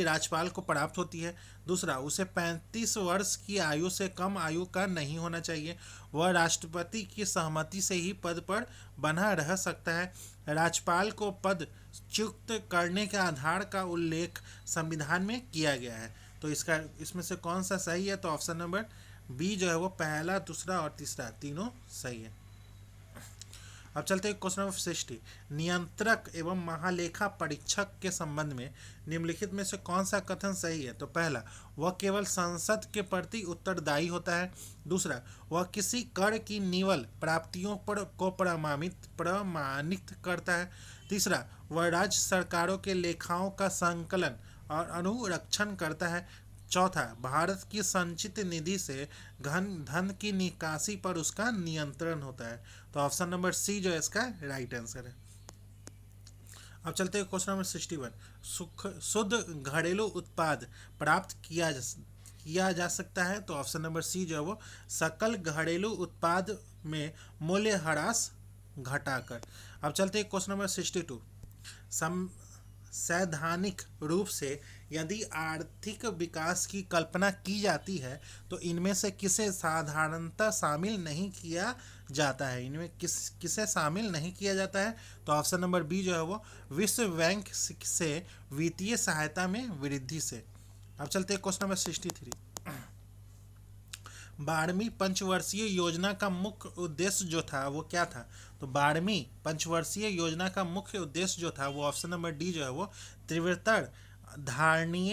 राज्यपाल को प्राप्त होती है। दूसरा, उसे 35 वर्ष की आयु से कम आयु का नहीं होना चाहिए। वह राष्ट्रपति की सहमति से ही पद पर बना रह सकता है। राज्यपाल को पद च्युत करने के आधार का उल्लेख संविधान में किया गया है। तो इसमें से कौन सा सही है? तो ऑप्शन नंबर बी जो है वो पहला, दूसरा और तीसरा तीनों सही है। अब चलते हैं क्वेश्चन नंबर 60, नियंत्रक एवं महालेखा परीक्षक के संबंध में निम्नलिखित में से कौन सा कथन सही है? तो पहला, वह केवल संसद के प्रति उत्तरदायी होता है। दूसरा, वह किसी कर की निवल प्राप्तियों को प्रमाणित करता है। तीसरा, वह राज्य सरकारों के लेखाओं का संकलन और अनुरक्षण करता है। चौथा, भारत की संचित निधि से धन की निकासी पर उसका नियंत्रण होता है। तो ऑप्शन नंबर सी जो है इसका राइट आंसर है। अब चलते हैं क्वेश्चन नंबर 61, शुद्ध घरेलू उत्पाद प्राप्त किया जा सकता है। तो ऑप्शन नंबर सी जो है वो सकल घरेलू उत्पाद में मूल्य ह्रास घटाकर। अब चलते हैं क्वेश्चन नंबर 62, सैद्धांतिक रूप से यदि आर्थिक विकास की कल्पना की जाती है तो इनमें से किसे साधारणतः शामिल नहीं किया जाता है? इनमें किसे शामिल नहीं किया जाता है? तो ऑप्शन नंबर बी जो है वो विश्व बैंक से वित्तीय सहायता में वृद्धि से। अब चलते हैं क्वेश्चन नंबर 63, 12वीं पंचवर्षीय योजना का मुख्य उद्देश्य जो था वो क्या था? तो 12वीं पंचवर्षीय योजना का मुख्य उद्देश्य जो था वो ऑप्शन नंबर डी जो है वो त्रिवृत्तर धारणीय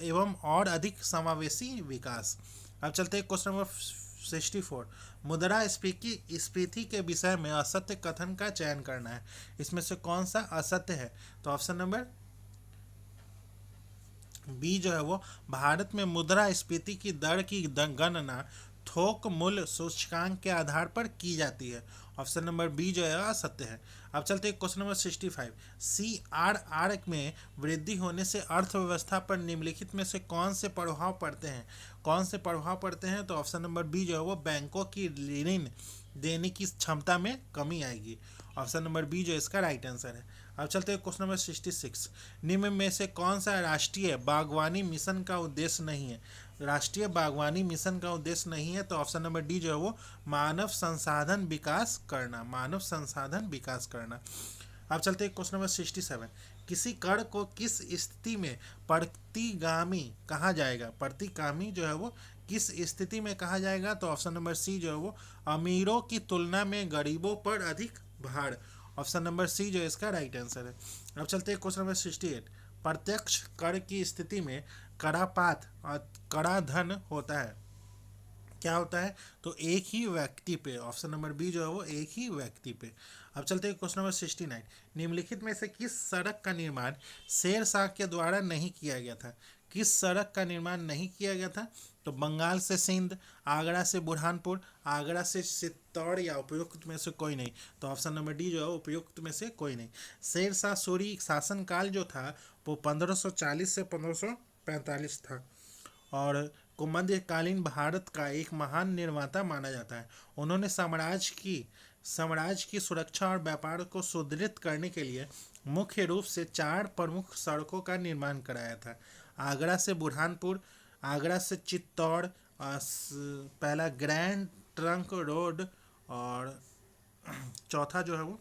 एवं और अधिक समावेशी विकास। अब चलते हैं क्वेश्चन नंबर 64, मुद्रास्फीति के विषय में असत्य कथन का चयन करना है। इसमें से कौन सा असत्य है? तो ऑप्शन नंबर बी जो है वो भारत में मुद्रास्फीति की दर की गणना थोक मूल्य सूचकांक के आधार पर की जाती है। ऑप्शन नंबर बी जो है असत्य है। अब चलते हैं क्वेश्चन नंबर 65, CRR में वृद्धि होने से अर्थव्यवस्था पर निम्नलिखित में से कौन से प्रभाव पड़ते हैं? तो ऑप्शन नंबर बी जो है वो बैंकों की ऋण देने की क्षमता में कमी आएगी। ऑप्शन नंबर बी जो इसका राइट आंसर है। अब चलते हैं क्वेश्चन नंबर 66, निम्न में से कौन सा राष्ट्रीय बागवानी मिशन का उद्देश्य नहीं है? राष्ट्रीय बागवानी मिशन का उद्देश्य नहीं है। तो ऑप्शन नंबर डी जो है वो मानव संसाधन विकास करना। अब चलते हैं क्वेश्चन नंबर 67। किसी कण को किस स्थिति में प्रतिगामी कहा जाएगा? प्रतिगामी जो है वो किस स्थिति में कहा जाएगा? तो ऑप्शन नंबर सी जो है वो अमीरों की तुलना में गरीबों पर अधिक भार। ऑप्शन नंबर सी जो है इसका राइट आंसर है। अब चलते हैं क्वेश्चन नंबर 68। प्रत्यक्ष कर की स्थिति में करापात और कराधन होता है, क्या होता है? तो एक ही व्यक्ति पे। ऑप्शन नंबर बी जो है वो एक ही व्यक्ति पे। अब चलते हैं क्वेश्चन नंबर 69। निम्नलिखित में से किस सड़क का निर्माण शेर शाह के द्वारा नहीं किया गया था? किस सड़क का निर्माण नहीं किया गया था? तो बंगाल से सिंध, आगरा से बुरहानपुर, आगरा से चित्तौड़, या उपयुक्त में से कोई नहीं। तो ऑप्शन नंबर डी जो है उपयुक्त में से कोई नहीं। शेर शाह सूरी शासनकाल जो था वो 1540 से 1545 था और को मध्यकालीन भारत का एक महान निर्माता माना जाता है। उन्होंने साम्राज्य की सुरक्षा और व्यापार को सुदृढ़ करने के लिए मुख्य रूप से 4 प्रमुख सड़कों का निर्माण कराया था। आगरा से बुरहानपुर, आगरा से चित्तौड़, पहला ग्रैंड ट्रंक रोड, और चौथा जो है वो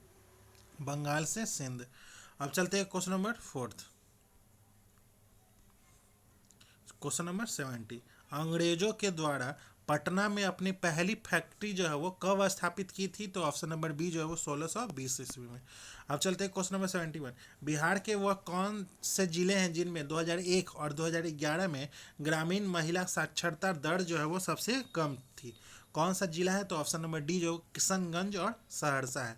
बंगाल से सिंध। अब चलते हैं क्वेश्चन नंबर 4। Question number 70। अंग्रेजों के द्वारा पटना में अपनी पहली फैक्ट्री जो है वो कब स्थापित की थी? तो ऑप्शन नंबर बी जो है वो 1620 ईस्वी में। अब चलते हैं क्वेश्चन नंबर 71। बिहार के वह कौन से जिले हैं जिनमें 2001 और 2011 में ग्रामीण महिला साक्षरता दर जो है वो सबसे कम थी? कौन सा जिला है? तो ऑप्शन नंबर डी जो किशनगंज और सहरसा है।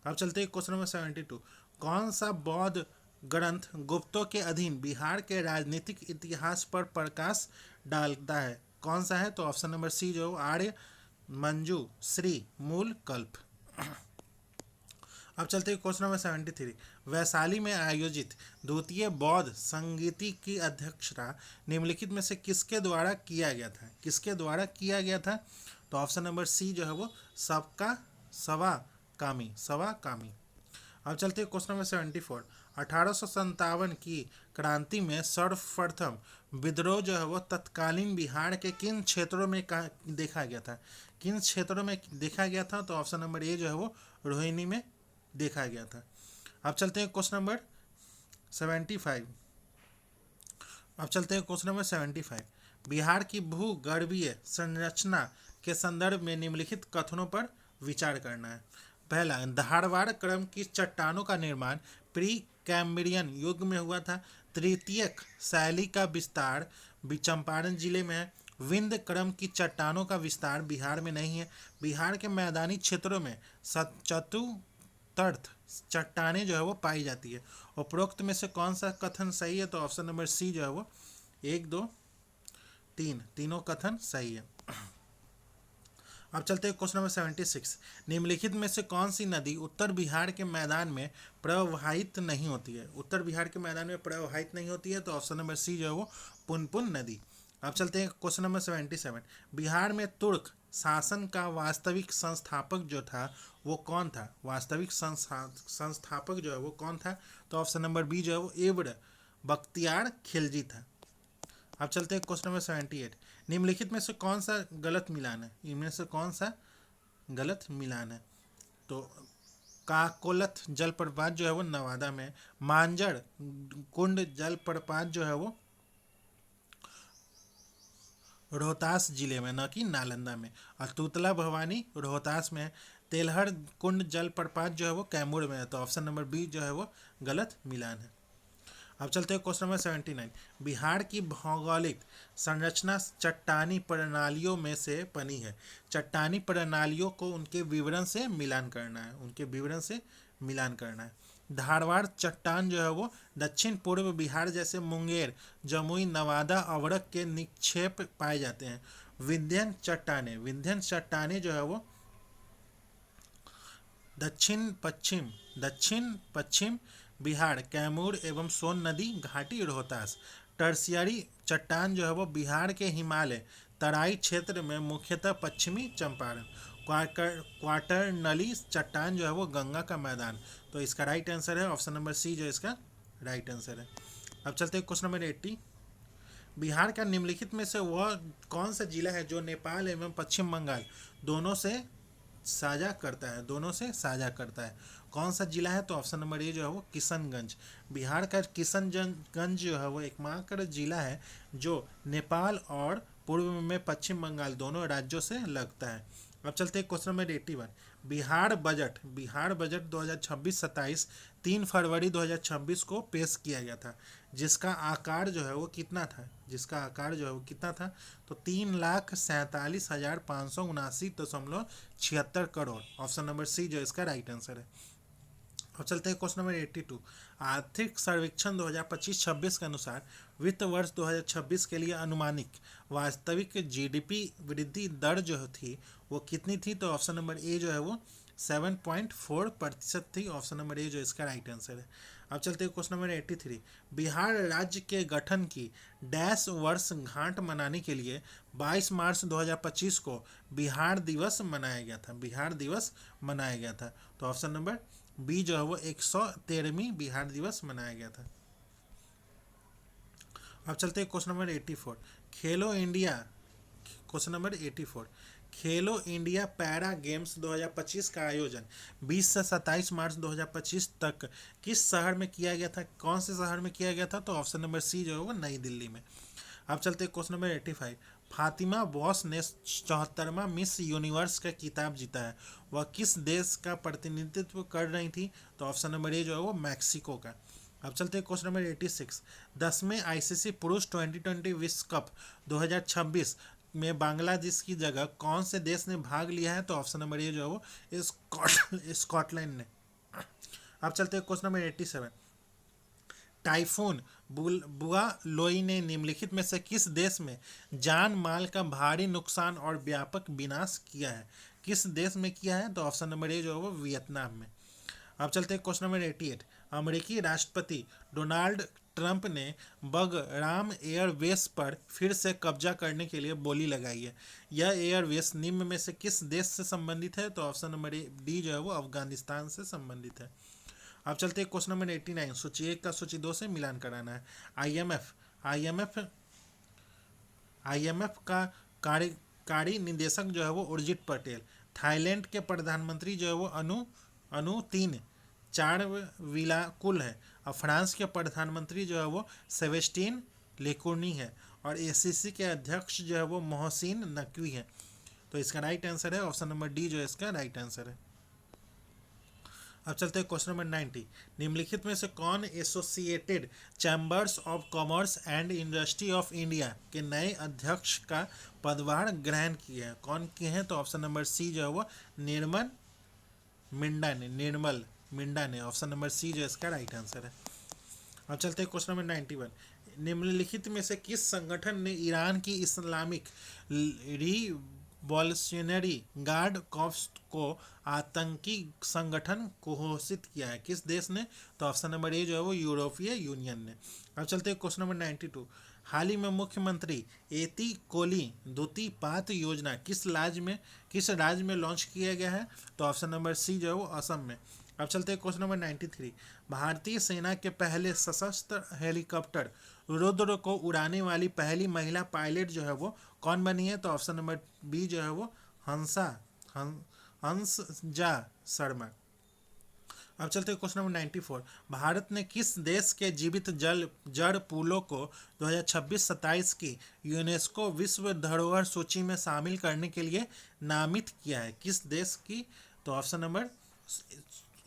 अब चलते हैं क्वेश्चन नंबर 72। कौन सा बौद्ध ग्रंथ गुप्तों के अधीन बिहार के राजनीतिक इतिहास पर प्रकाश डालता है? कौन सा है? तो ऑप्शन नंबर सी जो आर्य मंजू श्री मूल कल्प। अब चलते हैं क्वेश्चन नंबर 73। वैशाली में आयोजित द्वितीय बौद्ध संगीति की अध्यक्षता निम्नलिखित में से किसके द्वारा किया गया था? किसके द्वारा किया गया था? तो ऑप्शन नंबर सी जो है वो सबका सवा कामी। अब चलते हैं क्वेश्चन नंबर 74। 1857 की क्रांति में सर्वप्रथम विद्रोह जो है वो तत्कालीन बिहार के किन क्षेत्रों में देखा गया था? किन क्षेत्रों में देखा गया था? तो ऑप्शन नंबर ए जो है वो रोहिणी में देखा गया था। अब चलते हैं क्वेश्चन नंबर 75। अब चलते हैं क्वेश्चन नंबर 75। बिहार की भूगर्भीय संरचना के संदर्भ में निम्नलिखित कथनों पर विचार करना है। पहला, धारवाड़ क्रम की चट्टानों का निर्माण प्री कैम्ब्रियन युग में हुआ था। तृतीयक शैली का विस्तार चंपारण जिले में है। विंध्य क्रम की चट्टानों का विस्तार बिहार में नहीं है। बिहार के मैदानी क्षेत्रों में चतुर्थर्थ चट्टानें जो है वो पाई जाती है। उपरोक्त में से कौन सा कथन सही है? तो ऑप्शन नंबर सी जो है वो 1, 2, 3 तीनों कथन सही है। अब चलते हैं क्वेश्चन नंबर 76। निम्नलिखित में से कौन सी नदी उत्तर बिहार के मैदान में प्रवाहित नहीं होती है? उत्तर बिहार के मैदान में प्रवाहित नहीं होती है। तो ऑप्शन नंबर सी जो है वो पुनपुन नदी। अब चलते हैं क्वेश्चन नंबर 77। बिहार में तुर्क शासन का वास्तविक संस्थापक जो था वो कौन था? वास्तविक संस्थापक जो है वो कौन था? तो ऑप्शन नंबर बी जो है वो इब्न बख्तियार खिलजी था। अब चलते हैं क्वेश्चन नंबर 78। निम्नलिखित में से कौन सा गलत मिलान है? इनमें से कौन सा गलत मिलान है? तो काकोलथ जलप्रपात जो है वो नवादा में, मांजड़ कुंड जलप्रपात जो है वो रोहतास जिले में, न कि नालंदा में, और तूतला भवानी रोहतास में है। तेलहर कुंड जलप्रपात जो है वो कैमूर में है। तो ऑप्शन नंबर बी जो है वो गलत मिलान है। अब चलते हैं क्वेश्चन नंबर 79। बिहार की भौगोलिक संरचना चट्टानी प्रणालियों में से बनी है। चट्टानी प्रणालियों को उनके विवरण से मिलान करना है। धारवाड़ चट्टान जो है वो दक्षिण पूर्व बिहार जैसे मुंगेर, जमुई, नवादा, अवरक के निक्षेप पाए जाते हैं। विंध्यन चट्टाने जो है वो दक्षिण पश्चिम बिहार, कैमूर एवं सोन नदी घाटी, रोहतास। टर्सियरी चट्टान जो है वो बिहार के हिमालय तराई क्षेत्र में, मुख्यतः पश्चिमी चंपारण। क्वार्टरनली चट्टान जो है वो गंगा का मैदान। तो इसका राइट आंसर है ऑप्शन नंबर सी जो इसका राइट आंसर है। अब चलते हैं क्वेश्चन नंबर 80। बिहार का निम्नलिखित में से वह कौन सा जिला है जो नेपाल एवं पश्चिम बंगाल दोनों से साझा करता है, दोनों से साझा करता है। कौन सा जिला है? तो ऑप्शन नंबर ए जो है वो किशनगंज। बिहार का किशनगंज जो है वो एकमात्र जिला है जो नेपाल और पूर्व में पश्चिम बंगाल दोनों राज्यों से लगता है। अब चलते हैं क्वेश्चन नंबर 81। बिहार बजट 2026-27 3 फरवरी 2026 को पेश किया गया था, जिसका आकार जो है वो कितना था? तो 3,47,579.76 करोड़। ऑप्शन नंबर सी जो इसका राइट आंसर है। अब चलते हैं क्वेश्चन नंबर 82। आर्थिक सर्वेक्षण 2025-26 के अनुसार वित्त वर्ष 2026 के लिए अनुमानित वास्तविक जीडीपी वृद्धि दर जो थी वो कितनी थी? तो ऑप्शन नंबर ए जो है वो 7.4% थी। ऑप्शन नंबर ए जो इसका राइट आंसर है। अब चलते हैं क्वेश्चन नंबर 83। बिहार राज्य के गठन की डैश वर्ष गांठ मनाने के लिए 22 मार्च 2025 को बिहार दिवस मनाया गया था। तो ऑप्शन नंबर बी जो है वो 113वीं बिहार दिवस मनाया गया था। अब चलते हैं क्वेश्चन नंबर 84। Question number 84। खेलो इंडिया पैरा गेम्स 2025 का आयोजन 20 से 27 मार्च 2025 तक किस शहर में किया गया था? कौन से शहर में किया गया था? तो ऑप्शन नंबर सी जो है वो नई दिल्ली में। अब चलते हैं क्वेश्चन नंबर 85। फातिमा बॉस ने 74वां मिस यूनिवर्स का खिताब जीता है, वह किस देश का प्रतिनिधित्व कर रही थी? तो ऑप्शन नंबर ए जो है वो मैक्सिको का। अब चलते हैं क्वेश्चन नंबर 86। 10वें आईसीसी पुरुष 2020 विश्व कप 2026 में बांग्लादेश की जगह कौन से देश ने भाग लिया है? तो ऑप्शन नंबर ए जो है वो स्कॉटलैंड ने। अब चलते हैं क्वेश्चन नंबर 87। टाइफून बुआलोई ने निम्नलिखित में से किस देश में जान माल का भारी नुकसान और व्यापक विनाश किया है? किस देश में किया है? तो ऑप्शन नंबर ए जो है वो वियतनाम में। अब चलते हैं क्वेश्चन नंबर 88। अमेरिकी राष्ट्रपति डोनाल्ड ट्रंप ने बगराम एयरवेस पर फिर से कब्जा करने के लिए बोली लगाई है। यह एयरवेस निम्न में से किस देश से संबंधित है? तो ऑप्शन नंबर डी जो है वो अफगानिस्तान से संबंधित है। अब चलते हैं क्वेश्चन नंबर 89। सूची 1 का सूची 2 से मिलान कराना है। आईएमएफ का कार्यकारी निदेशक जो है वो उर्जित पटेल। थाईलैंड के प्रधानमंत्री जो है वो अनु 3 चारविलाकुल है। और फ्रांस के प्रधानमंत्री जो है वो सेबेस्टियन लेकुर्नी है। और एसीसी के अध्यक्ष जो है वो मोहसिन नकवी है। तो इसका राइट आंसर है ऑप्शन नंबर डी जो है इसका राइट आंसर है। अब चलते हैं क्वेश्चन नंबर 90। निम्नलिखित में से कौन associated chambers of commerce and industry of India के नए अध्यक्ष का पदभार ग्रहण किए हैं? कौन किए हैं? तो ऑप्शन नंबर सी जो है वो निर्मल मिंडा ने। ऑप्शन नंबर सी जो इसका राइट आंसर है। अब चलते हैं क्वेश्चन नंबर 91। निम्नलिखित में से किस संगठन ने ईरान की इस्लामिक रिवॉल्यूशनरी गार्ड कॉर्प्स को आतंकी संगठन घोषित किया है? किस देश ने? तो ऑप्शन नंबर ए जो है वो यूरोपीय यूनियन ने। अब चलते हैं क्वेश्चन नंबर 92। हाल ही में मुख्यमंत्री एती कोली द्वितीपात योजना किस राज्य में लॉन्च किया गया है? तो ऑप्शन नंबर सी जो है वो असम में। अब चलते हैं क्वेश्चन नंबर 93। भारतीय सेना के पहले सशस्त्र हेलीकॉप्टर रुद्र को उड़ाने वाली पहली महिला पायलट जो है वो कौन बनी है? तो ऑप्शन नंबर बी जो है वो हंसजा शर्मा। अब चलते हैं क्वेश्चन नंबर 94। भारत ने किस देश के जीवित जड़ पुलों को 2026-27 की यूनेस्को विश्व धरोहर सूची में शामिल करने के लिए नामित किया है? किस देश की? तो ऑप्शन नंबर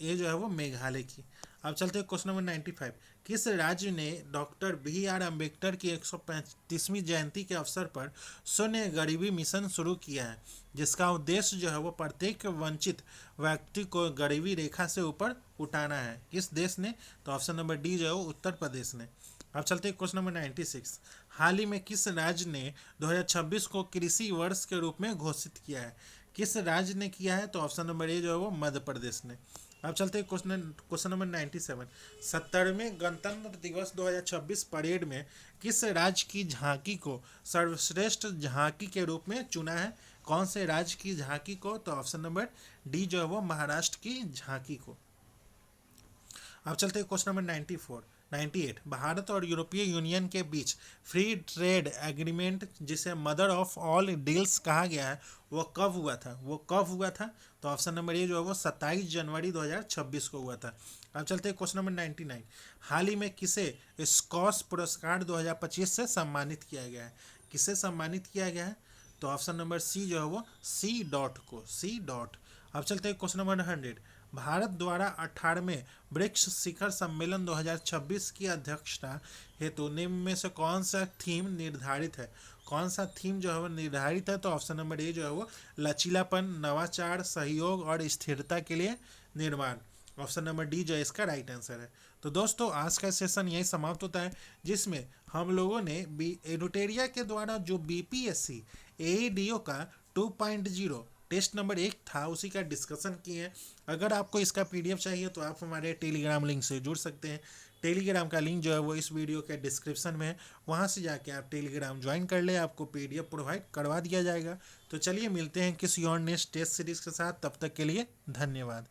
ए जो है वो मेघालय की। अब चलते हैं क्वेश्चन नंबर 95। किस राज्य ने डॉक्टर BR अम्बेडकर की 135वीं जयंती के अवसर पर शून्य गरीबी मिशन शुरू किया है, जिसका उद्देश्य जो है वो प्रत्येक वंचित व्यक्ति को गरीबी रेखा से ऊपर उठाना है? किस देश ने? तो ऑप्शन नंबर डी जो है वो उत्तर प्रदेश ने। अब चलते हैं क्वेश्चन नंबर 96। हाल ही में किस राज्य ने 2026 को कृषि वर्ष के रूप में घोषित किया है? किस राज्य ने किया है? तो ऑप्शन नंबर ए जो है वो मध्य प्रदेश ने। अब चलते हैं क्वेश्चन नंबर 97। 70वें गणतंत्र दिवस 2026 परेड में किस राज्य की झांकी को सर्वश्रेष्ठ झांकी के रूप में चुना है? कौन से राज्य की झांकी को? तो ऑप्शन नंबर डी जो है वो महाराष्ट्र की झांकी को। अब चलते हैं क्वेश्चन नंबर 94। 98 भारत और यूरोपीय यूनियन के बीच फ्री ट्रेड एग्रीमेंट, जिसे मदर ऑफ ऑल डील्स कहा गया है, वो कब हुआ था? तो ऑप्शन नंबर ए जो है वो 27 जनवरी 2026 को हुआ था। अब चलते हैं क्वेश्चन नंबर 99। हाल ही में किसे स्कॉश पुरस्कार 2025 से सम्मानित किया गया है? किसे सम्मानित किया गया है? तो ऑप्शन नंबर सी जो है वो सी डॉट को, सी डॉट। अब चलते हैं क्वेश्चन नंबर 100। भारत द्वारा 18वें ब्रिक्स शिखर सम्मेलन 2026 की अध्यक्षता हेतु निम्न में से कौन सा थीम निर्धारित है? कौन सा थीम जो है वो निर्धारित है? तो ऑप्शन नंबर ए जो है वो लचीलापन, नवाचार, सहयोग और स्थिरता के लिए निर्माण। ऑप्शन नंबर डी जो है इसका राइट आंसर है। तो दोस्तों आज का सेशन यही समाप्त होता है, जिसमें हम लोगों ने एडुटेरिया के द्वारा जो बीपीएससी एईडीओ का 2.0 टेस्ट नंबर 1 था उसी का डिस्कशन किए हैं। अगर आपको इसका पीडीएफ चाहिए तो आप हमारे टेलीग्राम लिंक से जुड़ सकते हैं। टेलीग्राम का लिंक जो है वो इस वीडियो के डिस्क्रिप्शन में है, वहाँ से जाके आप टेलीग्राम ज्वाइन कर ले, आपको पीडीएफ प्रोवाइड करवा दिया जाएगा। तो चलिए मिलते हैं किसी और नेक्स्ट टेस्ट सीरीज के साथ, तब तक के लिए धन्यवाद।